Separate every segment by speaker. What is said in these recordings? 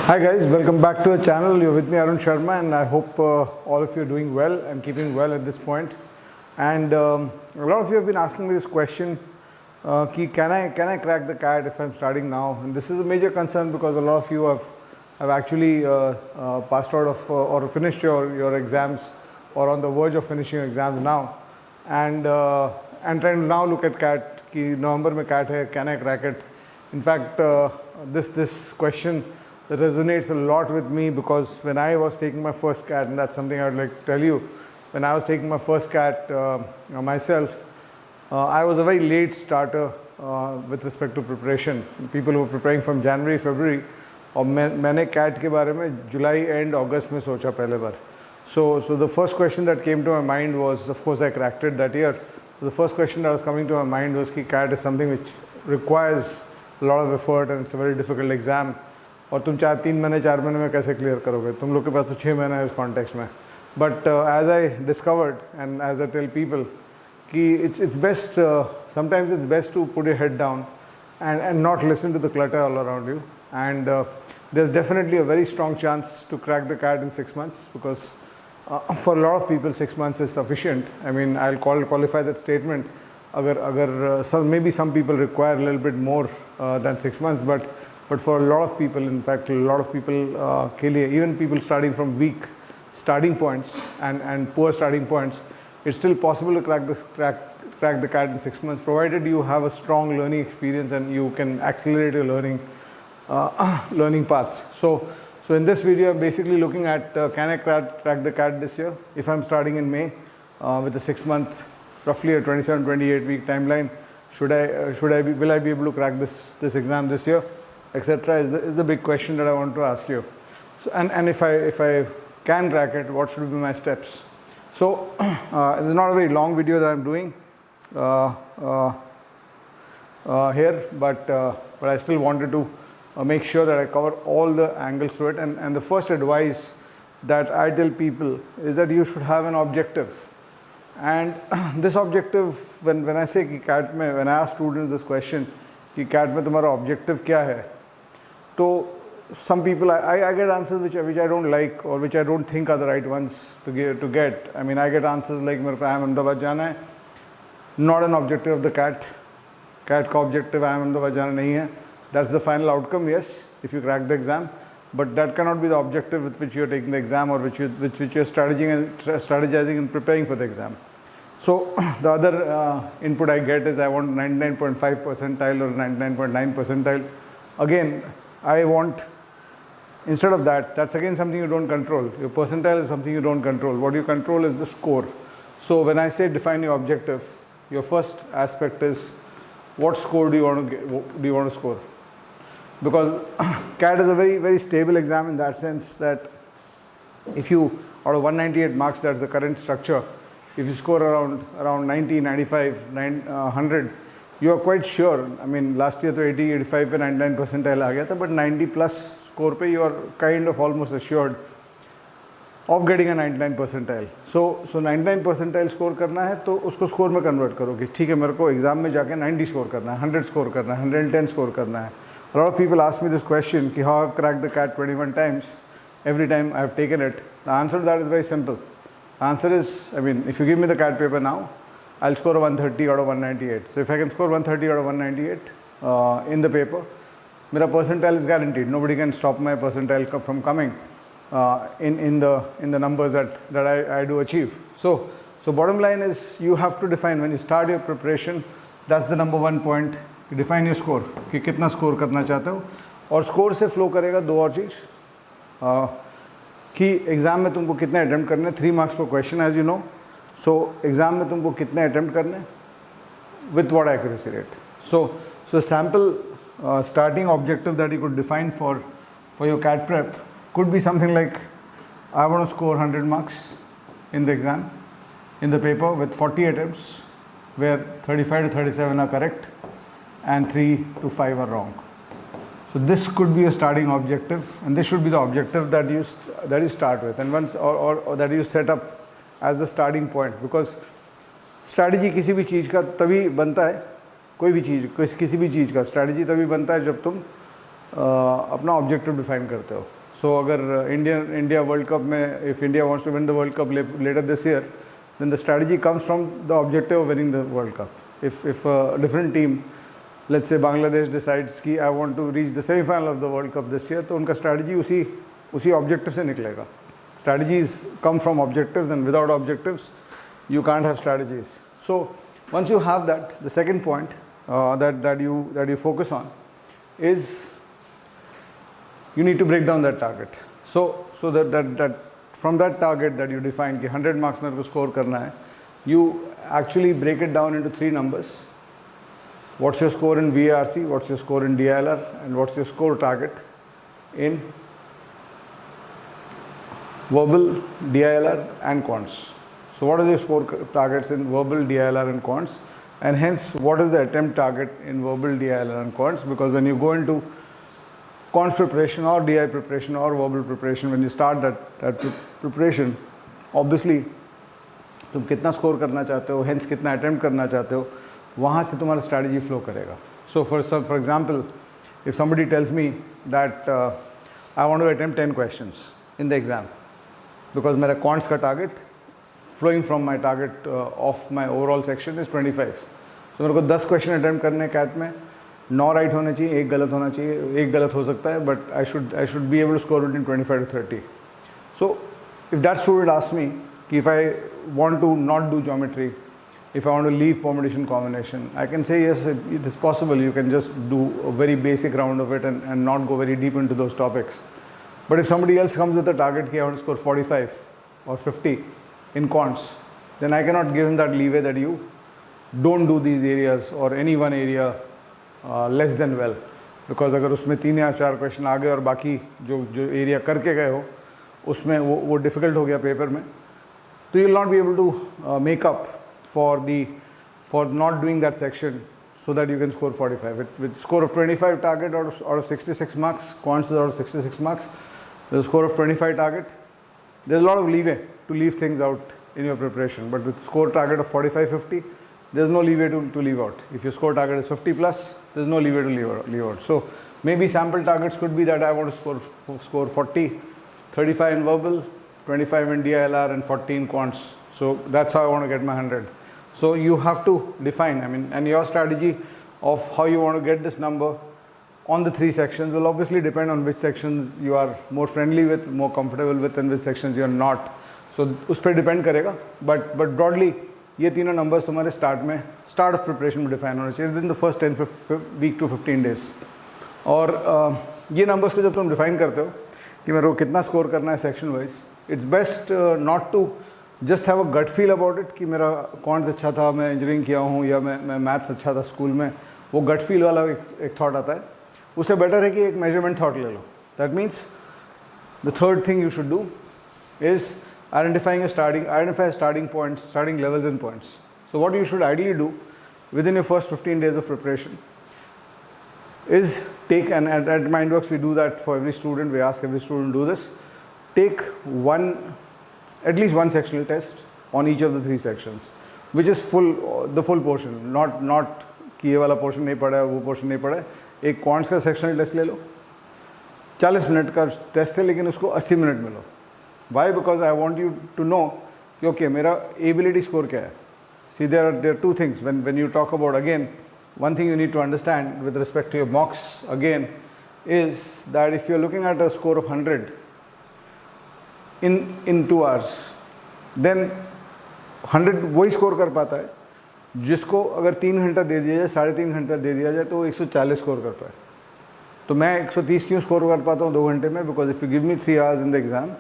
Speaker 1: Hi guys, welcome back to the channel. You're with me Arun Sharma, and I hope all of you are doing well and keeping well at this point. And a lot of you have been asking me this question, can I crack the CAT if I'm starting now? And this is a major concern because a lot of you have actually passed out of or finished your exams or on the verge of finishing exams now, and trying to now look at CAT. कि November में CAT है, can I crack it? In fact, this question that resonates a lot with me because when I was taking my first CAT, and that's something I would like to tell you, when I was taking my first CAT myself, I was a very late starter with respect to preparation. People who were preparing from January, February, और मैंने CAT के बारे में July end August में सोचा पहले बार. So the first question that came to my mind was, of course I cracked it that year. The first question that was coming to my mind was कि CAT is something which requires a lot of effort and it's a very difficult exam. और तुम 3 महीने 4 महीने में कैसे clear करोगे? तुम लोग के पास तो 6 महीने है इस कॉन्टेक्स्ट में. But as I discovered and as I tell people कि it's best sometimes it's best to put your head down and not listen to the clutter all around you. And there's definitely a very strong chance to crack the CAT in 6 months because for a lot of people 6 months is sufficient. I mean, I'll qualify that statement. Maybe some people require a little bit more than 6 months, but for a lot of people, in fact, a lot of people, even people starting from weak starting points and poor starting points, it's still possible to crack the CAT in 6 months, provided you have a strong learning experience and you can accelerate your learning paths. So in this video, I'm basically looking at can I crack the CAT this year? If I'm starting in May with a 6-month, roughly a 27-28 week timeline, will I be able to crack this exam this year? Etc. is the big question that I want to ask you. So, and if I can crack it, what should be my steps? So it's not a very long video that I'm doing here, but I still wanted to make sure that I cover all the angles to it. And the first advice that I tell people is that you should have an objective. And this objective, when I say कि CAT में, when I ask students this question कि CAT में तुम्हारा objective क्या है? So some people, I get answers which I don't like or which I don't think are the right ones to get. I mean, I get answers like मेरे को IIM Ahmedabad जाना है, not an objective of the CAT. CAT का objective IIM Ahmedabad जाना नहीं है. That's the final outcome, yes, if you crack the exam. But that cannot be the objective with which you're taking the exam or which you're strategizing and preparing for the exam. So the other input I get is I want 99.5 percentile or 99.9 percentile. Again, I want, instead of that, that's again something you don't control. Your percentile is something you don't control. What you control is the score. So when I say define your objective, your first aspect is what score do you want to score? Because CAT is a very, very stable exam in that sense that if you, out of 198 marks, that's the current structure, if you score around 90, 95, 100, you are quite sure. I mean, last year to 80, 85 पे 99 percentile आ गया था, but 90 plus score पे you are kind of almost assured of getting a 99 percentile. So 99 percentile score करना है तो उसको score में convert करो कि ठीक है मेरे को exam में जाके 90 score करना है, 100 score करना है, 110 score करना है. A lot of people ask me this question कि how I've cracked the CAT 21 times, every time I've taken it. The answer to that is very simple. The answer is, I mean, if you give me the CAT paper now, I'll score a 130 out of 198. So if I can score 130 out of 198 in the paper, my percentile is guaranteed. Nobody can stop my percentile from coming in the numbers that I do achieve. So bottom line is you have to define when you start your preparation. That's the number one point. You define your score कि कितना score करना चाहते हो और score से flow करेगा दो और चीज़ कि exam में तुमको कितने attempt करने 3 marks per question as you know. So exam में तुमको कितने attempt करने with what accuracy rate. So sample starting objective that you could define for your CAT prep could be something like I want to score 100 marks in the exam in the paper with 40 attempts where 35 to 37 are correct and 3 to 5 are wrong. So this could be a starting objective, and this should be the objective that you start with, and once or that you set up as the starting point. Because strategy किसी भी चीज़ का तभी बनता है, कोई भी चीज़ किसी भी चीज़ का strategy तभी बनता है जब तुम अपना ऑब्जेक्टिव डिफाइन करते हो. सो अगर इंडिया वर्ल्ड कप में, if India wants to win the world cup later this year, then the strategy comes from the objective of winning the World Cup. If a different team, let's say Bangladesh, decides कि I want to reach the semi-final of the World Cup this year, तो उनका strategy उसी objective से निकलेगा. Strategies come from objectives, and without objectives you can't have strategies. So once you have that, the second point that you focus on is you need to break down that target. So that from that target that you define कि 100 marks मेरे को score करना है, you actually break it down into 3 numbers. What's your score in VARC, what's your score in DILR, and what's your score target in verbal, DILR and quants. So what are your score targets in verbal, DILR and quants, and hence what is the attempt target in verbal, DILR and quants, because when you go into quants preparation or DI preparation or verbal preparation, when you start that preparation, obviously तुम कितना score करना चाहते हो, hence कितना attempt करना चाहते हो, वहाँ से तुम्हारा स्ट्रैटेजी फ्लो करेगा. So for example, if somebody tells me that I want to attempt 10 questions in the exam because मेरा quants का target flowing from my target of my overall section is 25. So मेरे को 10 question attempt करने cat में 9 right होने चाहिए, 1 गलत होना चाहिए, 1 गलत हो सकता है, but I should be able to score between 25 to 30. So if that student asks me कि if I want to not do geometry, if I want to leave permutation combination, I can say yes, it is possible. You can just do a very basic round of it and not go very deep into those topics. But if somebody else comes with a target कि I want to score 45 or 50 in quants, then I cannot give him that leeway that you don't do these areas or any one area less than well, because अगर उसमें 3 या 4 question आ गए और बाकी जो area करके गए हो उसमें वो डिफ़िकल्ट हो गया पेपर में, तो you will not be able to make up for not doing that section so that you can score 45. With score of 25 target out of 66 marks, quants is out of 66 marks, with a score of 25 target, there's a lot of leeway to leave things out in your preparation. But with score target of 45-50, there's no leeway to leave out. If your score target is 50 plus, there's no leeway to leave out. So maybe sample targets could be that I want to score 40, 35 in verbal, 25 in DILR and 40 in quants. So that's how I want to get my 100. So you have to define, and your strategy of how you want to get this number on the 3 sections will obviously depend on which sections you are more friendly with, more comfortable with, and which sections you are not. So उस पर depend करेगा. But broadly ये तीनों numbers तुम्हारे start of preparation में define होना चाहिए within the first 10 week to 15 days. और ये नंबर्स को जब तुम डिफाइन करते हो कि मेरे को कितना स्कोर करना है section wise, it's best not to just have a gut feel about it कि मेरा कॉन्स अच्छा था, मैं इंजीनियरिंग किया हूँ, या मैं मैथ्स अच्छा था स्कूल में. वो गट फील वाला एक थॉट आता है. उससे बेटर है कि एक मेजरमेंट थॉट ले लो. That means the third thing you should do is identify starting points, starting levels and points. So what you should ideally do within your first 15 days of preparation is take, and at Mindworks we do that for every student. We ask every student to do this. Take at least one sectional test on each of the 3 sections, which is the full portion, not कि ये वाला portion नहीं पढ़ा है, वो portion नहीं पढ़ा है. एक क्वांट्स का सेक्शनल टेस्ट ले लो, 40 मिनट का टेस्ट है, लेकिन उसको 80 मिनट में लो. Why? Because I want you to know कि okay, मेरा ability score क्या है. See, there are 2 things when you talk about, again, one thing you need to understand with respect to your mocks again is that if you're looking at a score of 100 in 2 hours, then 100 वही score कर पाता है जिसको अगर 3 घंटा दे दिया जाए, 3.5 घंटा दे दिया जाए, तो वो 140 स्कोर कर पाए. तो मैं 130 क्यों स्कोर कर पाता हूँ 2 घंटे में? Because if you give me 3 hours in the exam,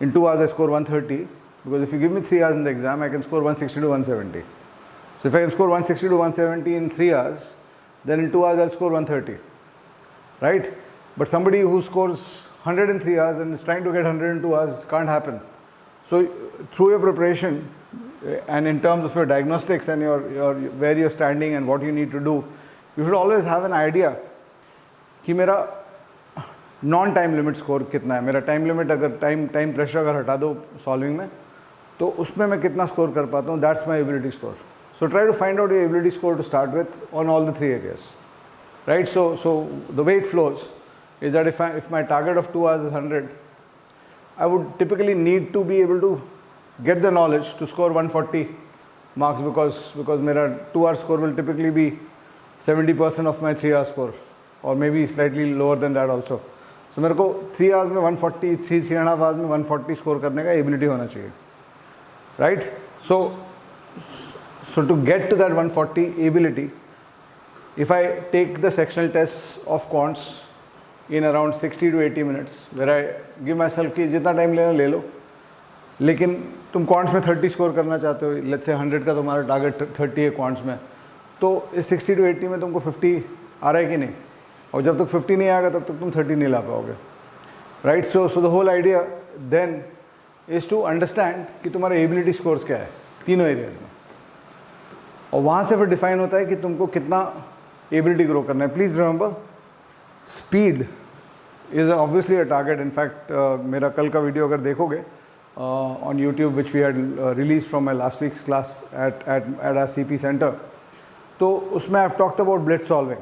Speaker 1: in 2 hours I score 130, because if you give me 3 hours in the exam, I can score 160 to 170. So if I can score 160 to 170 in 3 hours, then in 2 hours I'll score 130, right? But somebody who scores 100 in 3 hours and is trying to get 100 in 2 hours, can't happen. So through your preparation and in terms of your diagnostics and your where you're standing and what you need to do, you should always have an idea कि मेरा non time limit score कितना है. मेरा time limit अगर time pressure अगर हटा दो solving में, तो उसमें मैं कितना स्कोर कर पाता हूँ. That's my ability score. So try to find out your ability score to start with on all the 3 areas, right? So the way it flows is that if my target of 2 hours is 100, I would typically need to be able to get the knowledge to score 140 marks, because my 2 hour score will typically be 70% of my 3 hour score, or maybe slightly lower than that also. So मेरे को 3 hours में 140, 3.5 hours में 140 score करने का ability होना चाहिए, right? So to get to that 140 ability, if I take the sectional tests of quants in around 60 to 80 minutes, where I give myself कि जितना time लेना ले लो, लेकिन तुम quants में 30 score करना चाहते हो, let's say 100 का तुम्हारा target 30 है quants में, तो इस 60 to 80 में तुमको 50 आ रहा है कि नहीं, और जब तक 50 नहीं आएगा तब तक तुम 30 नहीं ला पाओगे, right? So the whole idea then is to understand कि तुम्हारा ability scores क्या है तीनों areas में, और वहाँ से फिर define होता है कि तुमको कितना ability grow करना है. Please remember, speed is obviously a target. In fact, मेरा कल का video अगर देखोगे on YouTube, which we had released from my last week's class at our CP center, तो उसमें I've talked about blitz solving.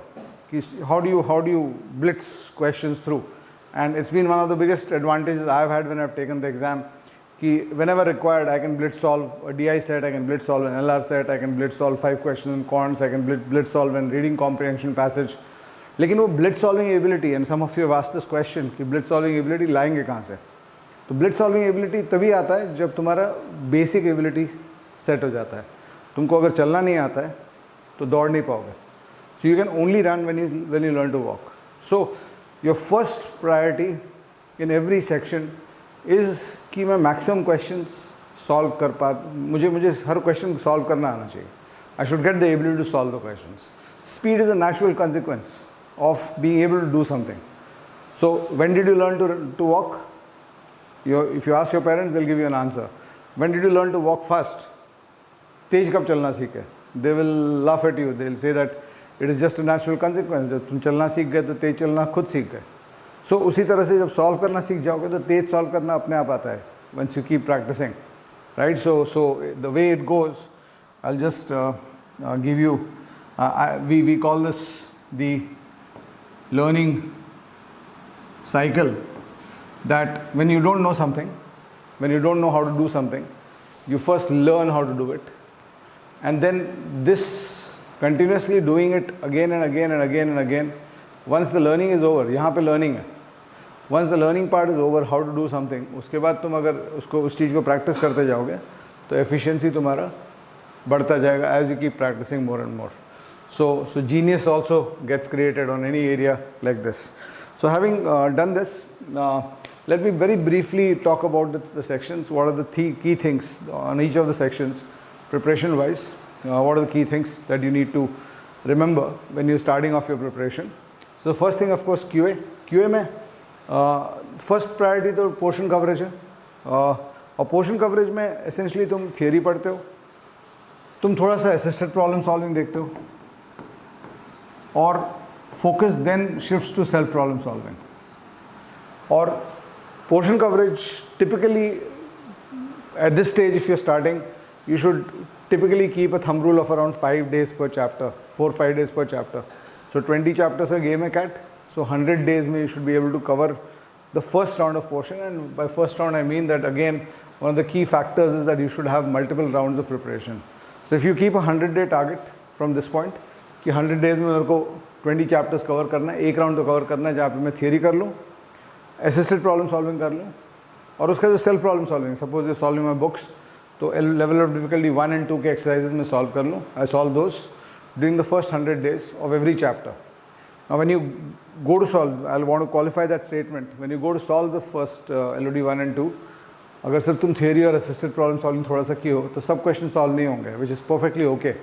Speaker 1: How do you blitz questions through? And it's been one of the biggest advantages I've had when I've taken the exam. Whenever required, I can blitz solve a DI set, I can blitz solve an LR set, I can blitz solve 5 questions in quants, I can blitz solve an reading comprehension passage. लेकिन वो blitz solving ability, and some of you have asked this question कि blitz solving ability लाएंगे कहाँ से? तो blitz solving ability तभी आता है जब तुम्हारा basic ability set हो जाता है. तुमको अगर चलना नहीं आता है तो दौड़ नहीं पाओगे. So you can only run when you learn to walk. So your first priority in every section is कि मैं maximum questions solve कर पा, मुझे हर question solve करना आना चाहिए. I should get the ability to solve the questions. Speed is a natural consequence of being able to do something. So when did you learn to walk? If you ask your parents, they'll give you an answer. When did you learn to walk fast? तेज कब चलना सीखे? They will laugh at you. They'll say that it is just a natural consequence. जब तुम चलना सीख गए तो तेज चलना खुद सीख गए. So उसी तरह से जब solve करना सीख जाओगे तो तेज solve करना अपने आप आता है. Once you keep practicing, right? So the way it goes, I'll just give you. We call this the learning cycle. That when you don't know something, when you don't know how to do something, you first learn how to do it, and then this continuously doing it again and again and again and again. Once the learning is over, यहाँ पे learning है. Once the learning part is over, how to do something, उसके बाद तुम अगर उस चीज़ को practice करते जाओगे, तो efficiency तुम्हारा बढ़ता जाएगा as you keep practicing more and more. So genius also gets created on any area like this. So having done this, let me very briefly talk about the sections. What are the key things on each of the sections, preparation wise? What are the key things that you need to remember when you're starting off your preparation? So the first thing, of course, QA. QA में first priority तो portion coverage है. और portion coverage में essentially तुम theory पढ़ते हो, तुम थोड़ा सा assisted problem solving देखते हो, और focus then shifts to self problem solving. Or portion coverage, typically at this stage, if you're starting, you should typically keep a thumb rule of around 5 days per chapter, 4-5 days per chapter. So 20 chapters a game है cat. So 100 days में you should be able to cover the first round of portion. And by first round I mean that again one of the key factors is that you should have multiple rounds of preparation. So if you keep a 100-day target from this point, कि 100 days में मेरे को 20 chapters cover करना है, एक round तो cover करना है जहाँ पे मैं theory कर लूँ, assisted problem solving कर लूँ, और उसका जो self problem solving, suppose you're solving my books, तो level of difficulty 1 and 2 के exercises में solve कर लूँ. I solve those during the first 100 days of every chapter. Now when you go to solve, I'll want to qualify that statement. When you go to solve the first LOD 1 and 2, अगर सिर्फ तुम theory और assisted problem solving थोड़ा सा किए हो, तो सब question solve नहीं होंगे, which is perfectly okay,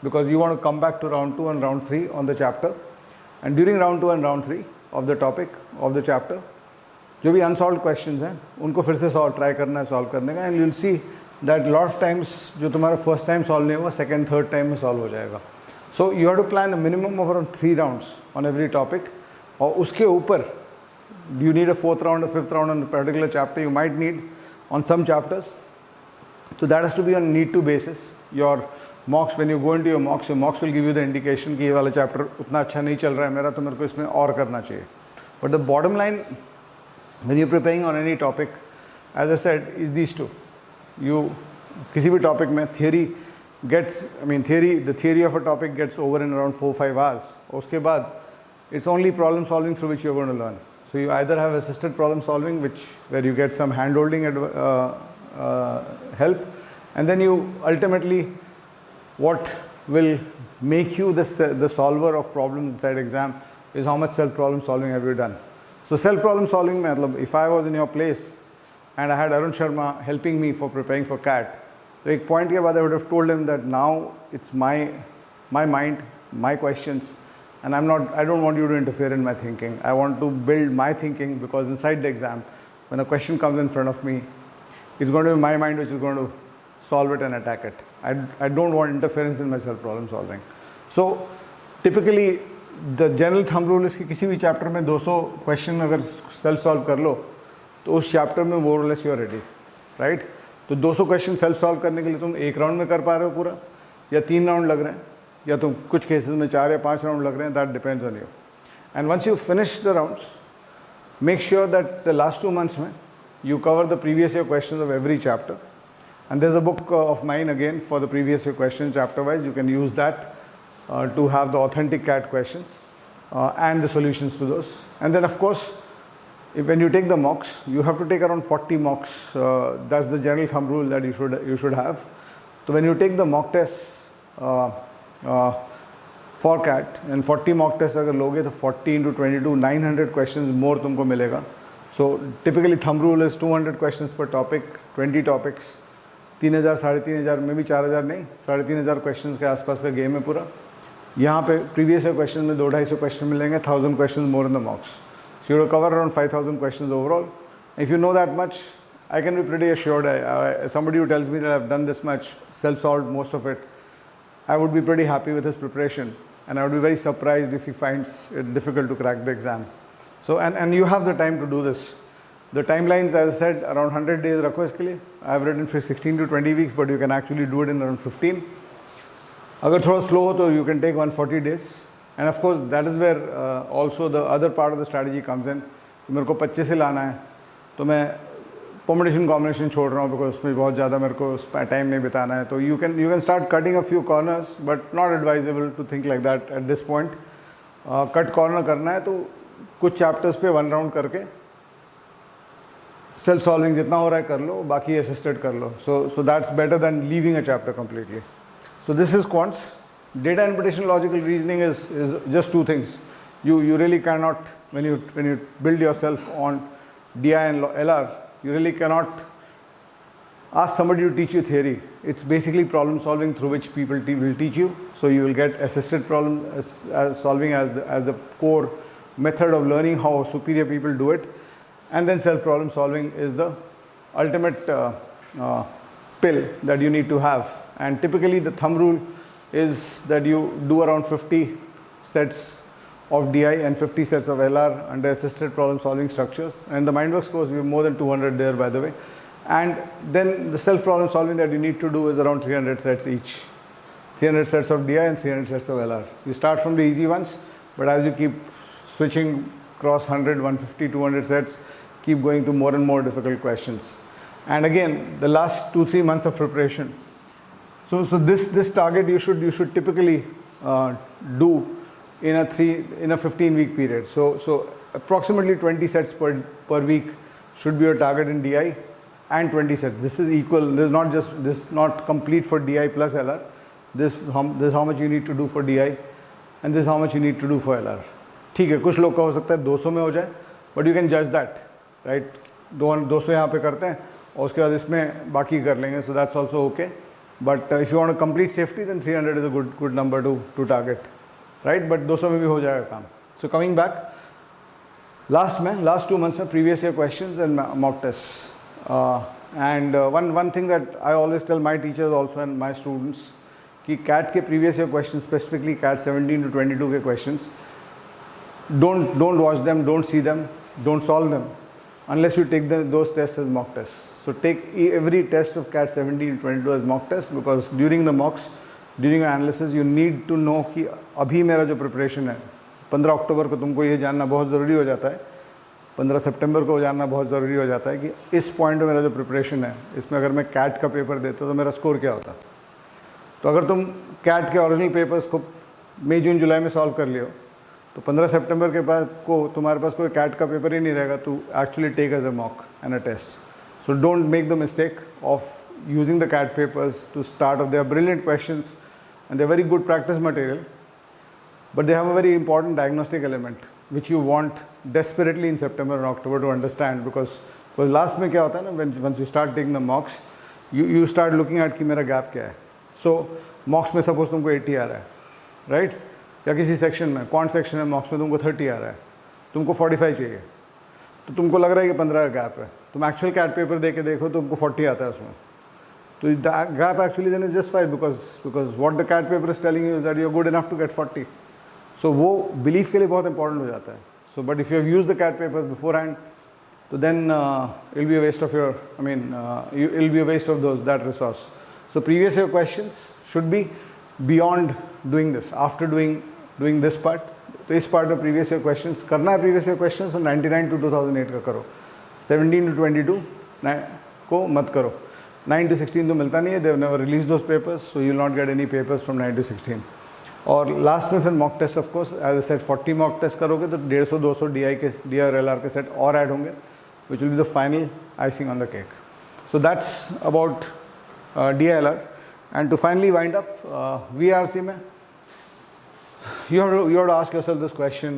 Speaker 1: because you want to come back to round 2 and round 3 on the chapter, and during round 2 and round 3 of the topic of the chapter, जो भी unsolved questions हैं, उनको फिर से try करना है solve करने का, and you'll see that lot of times जो तुम्हारा first time solve नहीं होगा, second, third time में solve हो जाएगा. So you have to plan a minimum of around 3 rounds on every topic, और उसके ऊपर do you need a 4th round or 5th round on a particular chapter? You might need on some chapters. So that has to be on a need to basis. Your mocks, when you go into your mocks will give you the indication कि ये वाला chapter उतना अच्छा नहीं चल रहा है मेरा, तो मेरे को इसमें और करना चाहिए. But the bottom line, when you're preparing on any topic, as I said, is these two. You, किसी भी topic में theory gets, the theory of a topic gets over in around 4-5 hours. उसके बाद, it's only problem solving through which you're going to learn. So you either have assisted problem solving, where you get some hand holding help, and then you ultimately, what will make you the solver of problems inside exam is how much self problem solving have you done. So self problem solving, if I was in your place and I had Arun Sharma helping me for preparing for CAT, so एक point के बाद I would have told him that now it's my mind, my questions, and I don't want you to interfere in my thinking. I want to build my thinking, because inside the exam, when a question comes in front of me, it's going to be my mind which is going to solve it and attack it. I don't want interference in my self problem solving. So typically the general thumb rule is कि किसी भी chapter में 200 question अगर self solve कर लो तो उस chapter में more or less you are ready, right? तो 200 question self solve करने के लिए तुम एक राउंड में कर पा रहे हो पूरा, या 3 राउंड लग रहे हैं, या तुम कुछ केसेस में 4 या 5 राउंड लग रहे हैं, that depends on you. And once you finish the rounds, make sure that the last 2 months में you cover the previous year questions of every chapter. And there's a book of mine again for the previous year questions chapter wise. You can use that to have the authentic CAT questions and the solutions to those. And then of course, when you take the mocks, you have to take around 40 mocks. That's the general thumb rule that you should have. So when you take the mock tests for CAT, and 40 mock tests अगर लोगे तो 40 into 22, 900 questions more तुमको मिलेगा. So typically thumb rule is 200 questions per topic, 20 topics. 3000, 3500 में भी 4000 नहीं, 3500 questions के आसपास का गेम है पूरा. यहाँ पे प्रीवियस ईयर क्वेश्चन में 200-250 क्वेश्चन मिलेंगे, 1000 question more in the मॉक्स. So you will cover around 5000 questions overall. If you know that much, I can be pretty assured. Somebody who tells me that I've done this much, self-solved most of it, I would be pretty happy with his preparation, and I would be very surprised if he finds it difficult to crack the exam. So and you have the time to do this. The timelines, as I said, around 100 days रखो इसके लिए. I have written for 16 to 20 weeks, but you can actually do it in around 15. अगर थोड़ा slow हो तो you can take 140 days. And of course, that is where also the other part of the strategy comes in. मेरे को 25 से लाना है, तो मैं permutation combination छोड़ रहा हूँ, because उसमें बहुत ज़्यादा मेरे को टाइम नहीं बिताना है. तो you can start cutting a few corners, but not advisable to think like that at this point. Cut corner करना है तो कुछ chapters पे 1 round करके self solving जितना हो रहा है कर लो, बाकी assisted कर लो. So that's better than leaving a chapter completely. So this is quants. Data interpretation, logical reasoning is just 2 things. You really cannot, when you build yourself on DI and LR, you really cannot ask somebody to teach you theory. It's basically problem solving through which people will teach you. So you will get assisted problem solving as the core method of learning how superior people do it. And then self problem solving is the ultimate pill that you need to have. And typically the thumb rule is that you do around 50 sets of DI and 50 sets of LR under assisted problem solving structures. And the Mindworks course, we have more than 200 there, by the way. And then the self problem solving that you need to do is around 300 sets each. 300 sets of DI and 300 sets of LR. You start from the easy ones, but as you keep switching across 100, 150, 200 sets, keep going to more and more difficult questions. And again, the last 2-3 months of preparation. So this target you should typically do in a 15-week period. So approximately 20 sets per week should be your target in DI, and 20 sets. This is equal. This is not complete for DI plus LR. This is how much you need to do for DI, and this is how much you need to do for LR. ठीक है, कुछ लोग का हो सकता है 200 में हो जाए, but you can judge that, right? 200 यहाँ पे करते हैं और उसके बाद इसमें बाकी कर लेंगे. So that's also okay. But if you want a complete safety, then 300 is a good number to target, right? But 200 में भी हो जाएगा काम. So coming back, last 2 months में previous year questions and mock tests. And one thing that I always tell my teachers also and my students, कि CAT के previous year questions, specifically CAT 17 to 22 के questions, don't watch them, don't see them, don't solve them unless you take those tests as mock tests. So take every test of CAT 17 to 22 as mock test, because during the mocks, during your analysis, you need to know कि अभी मेरा जो preparation है 15 अक्टूबर को तुमको ये जानना बहुत ज़रूरी हो जाता है, 15 सितंबर को जानना बहुत ज़रूरी हो जाता है कि इस पॉइंट में मेरा जो प्रिपरेशन है, इसमें अगर मैं कैट का पेपर देता तो मेरा स्कोर क्या होता। तो अगर तुम कैट के ओरिजिनल पेपर्स को मई जून जुलाई में सॉल्व कर लियो तो 15 सितंबर के बाद को तुम्हारे पास कोई कैट का पेपर ही नहीं रहेगा to actually take as a mock and a test. So don't make the mistake of using the CAT papers to start off. They are brilliant questions and they are very good practice material, but they have a very important diagnostic element which you want desperately in September and October to understand, because last में क्या होता है ना, when once you start taking the mocks, you start looking at कि मेरा gap क्या है. So mocks में suppose तुमको 80 आ रहा है, right? या किसी section में, quant section में mocks में तुमको 30 आ रहा है, तुमको 45 चाहिए, तो तुमको लग रहा है कि 15 का गैप है. तुम एक्चुअल कैट पेपर दे के देखो तो तुमको 40 आता है उसमें. तो gap actually then is justified because what the CAT paper is telling you is that you are good enough to get 40. So वो बिलीफ के लिए बहुत इंपॉर्टेंट हो जाता है. So but if you have used the CAT papers beforehand तो then it will be a waste of your it will be a waste of that resource. So previous year questions should B beyond doing this, after doing this part. तो इस part में previous year questions करना है. Previous year questions तो 99 to 2008 का करो, 17 to 22 को मत करो. 9 to 16 तो मिलता नहीं है, they have never release those papers, so you will not get any papers from 9 to 16. और लास्ट में फिर mock test, of course as a set 40 mock test करोगे तो 150-200 डी आर एल आर के सेट और ऐड होंगे, which will be the final icing on the cake. So that's about DILR. And to finally wind up, VRC में you have to ask yourself this question: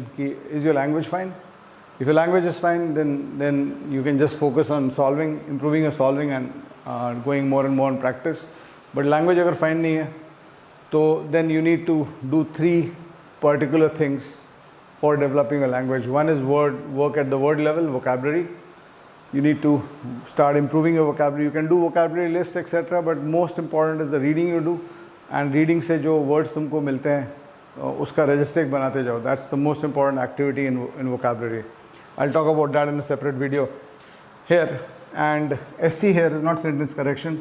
Speaker 1: is your language fine? If your language is fine, then you can just focus on solving, improving your solving, and going more and more in practice. But language अगर fine नहीं है, तो then you need to do 3 particular things for developing a language. One is work at the word level, vocabulary. You need to start improving your vocabulary. You can do vocabulary lists, etc. But most important is the reading you do, and reading से जो words तुमको मिलते हैं उसका register बनाते जाओ. That's the most important activity in vocabulary. I'll talk about that in a separate video here. And SC here is not sentence correction.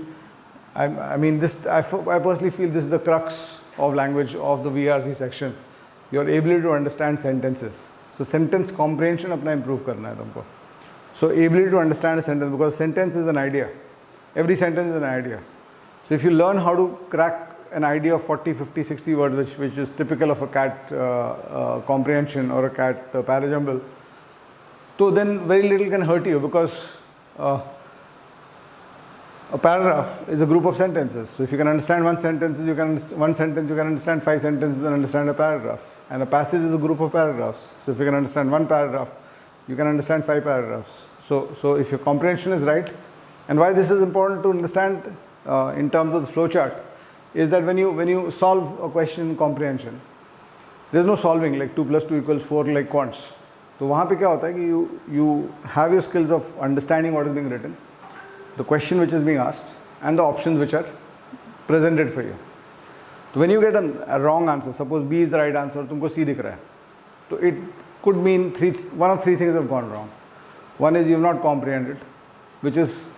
Speaker 1: I mean this, I personally feel this is the crux of language of the VRC section. Your ability to understand sentences. So sentence comprehension अपना improve करना है तुमको. So ability to understand a sentence, because sentence is an idea. Every sentence is an idea. So if you learn how to crack an idea of 40, 50, 60 words, which is typical of a CAT comprehension or a CAT parajumble, so then very little can hurt you, because a paragraph is a group of sentences. So if you can understand one sentence, you can understand 5 sentences and understand a paragraph. And a passage is a group of paragraphs. So if you can understand one paragraph, you can understand 5 paragraphs. So if your comprehension is right, and why this is important to understand in terms of the flow chart, is that when you solve a question in comprehension, there is no solving like 2 + 2 = 4 like quants. तो वहाँ पे क्या होता है कि you have your skills of understanding what is being written, the question which is being asked, and the options which are presented for you. So when you get a wrong answer, suppose B is the right answer, तुमको C दिख रहा है, तो it could mean one of 3 things have gone wrong. One is you have not comprehended, which is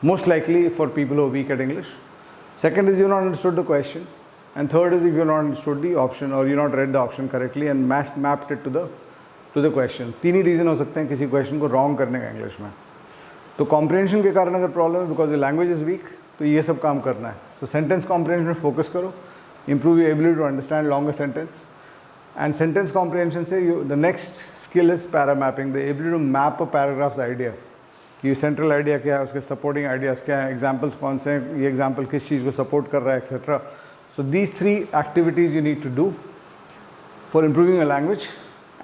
Speaker 1: most likely for people who are weak at English. Second is you have not understood the question, and third is if you have not understood the option, or you have not read the option correctly and mapped it to the question. 3 he reason हो सकते हैं किसी question को wrong करने का English में. तो comprehension के कारण अगर problem है because the language is weak, तो ये सब काम करना है. So sentence comprehension में focus करो, improve your ability to understand longer sentence, and sentence comprehension से the next skill is paramapping, the ability to map a paragraph's idea. कि सेंट्रल आइडिया क्या है, उसके सपोर्टिंग आइडियाज़ क्या हैं, एग्जाम्पल्स कौन से हैं, ये एग्जाम्पल किस चीज़ को सपोर्ट कर रहा है, etcetera. So these 3 activities you need to do for improving a language.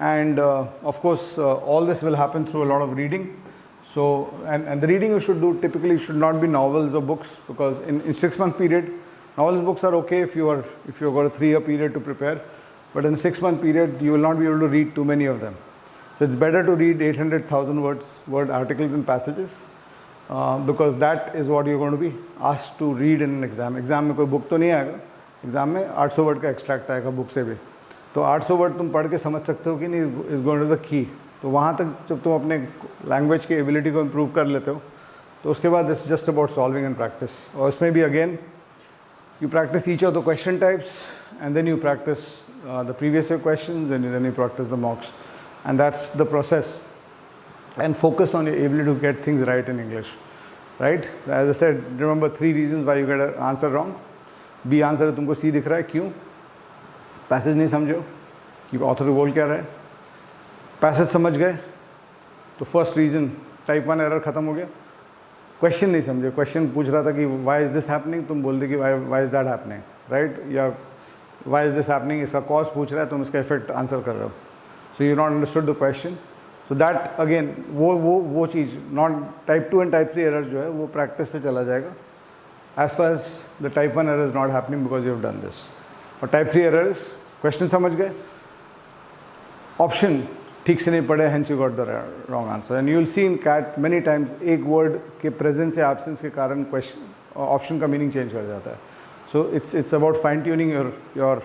Speaker 1: And of course all this will happen through a lot of reading. So and the reading you should do typically should not be novels or books, because in 6-month period novels books are okay if you've got a 3-year period to prepare, but in 6-month period you will not be able to read too many of them. So it's better to read 800,000 word articles and passages, because that is what you're going to be asked to read in an exam. Exam में कोई book तो नहीं आएगा, exam में 800 word का extract आएगा book से भी. तो 800 word तुम पढ़ के समझ सकते हो कि नहीं, is going to the key. तो वहाँ तक जब तुम अपने language की ability को improve कर लेते हो, तो उसके बाद it's just about solving and practice. और इसमें भी again you practice each of the question types, and then you practice the previous year questions, and then you practice the mocks. And that's the process. And focus on your ability to get things right in English, right? As I said, remember 3 reasons why you get an answer wrong. B answer है तुमको C दिख रहा है, क्यों? Passage नहीं समझो कि author बोल क्या रहा है. Passage समझ गए तो first reason, type 1 error खत्म हो गया. Question नहीं समझे, question पूछ रहा था कि why is this happening, तुम बोल दे कि why is that happening, right? या why is this happening, इसका cause पूछ रहा है, तुम इसका effect answer कर रहे हो. So you not understood the question. So that again वो चीज़, not type 2 and type 3 errors जो है वो practice से चला जाएगा. As far as the type 1 error is not happening because you have done this. और type 3 errors, question समझ गए, option ठीक से नहीं पढ़े, hence you got the wrong answer. And you will see in CAT many times एक word के presence या absence के कारण question option का meaning change कर जाता है. So it's about fine tuning your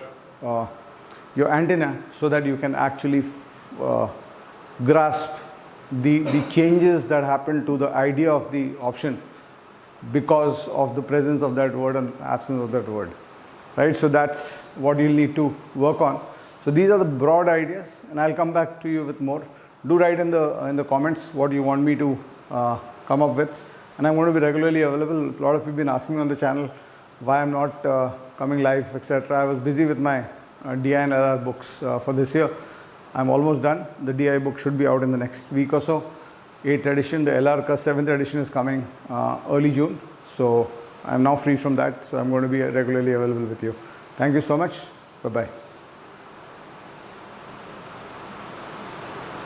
Speaker 1: antenna so that you can actually grasp the changes that happen to the idea of the option because of the presence of that word and absence of that word, right? So that's what you'll need to work on. So these are the broad ideas, and I'll come back to you with more. Do write in the comments what you want me to come up with, and I'm going to be regularly available. A lot of you have been asking me on the channel why I'm not coming live, etc. I was busy with my DI and LR books for this year. I'm almost done. The DI book should be out in the next week or so. 8th edition, the LR ka 7th edition is coming early June. So I'm now free from that. So I'm going to be regularly available with you. Thank you so much. Bye-bye.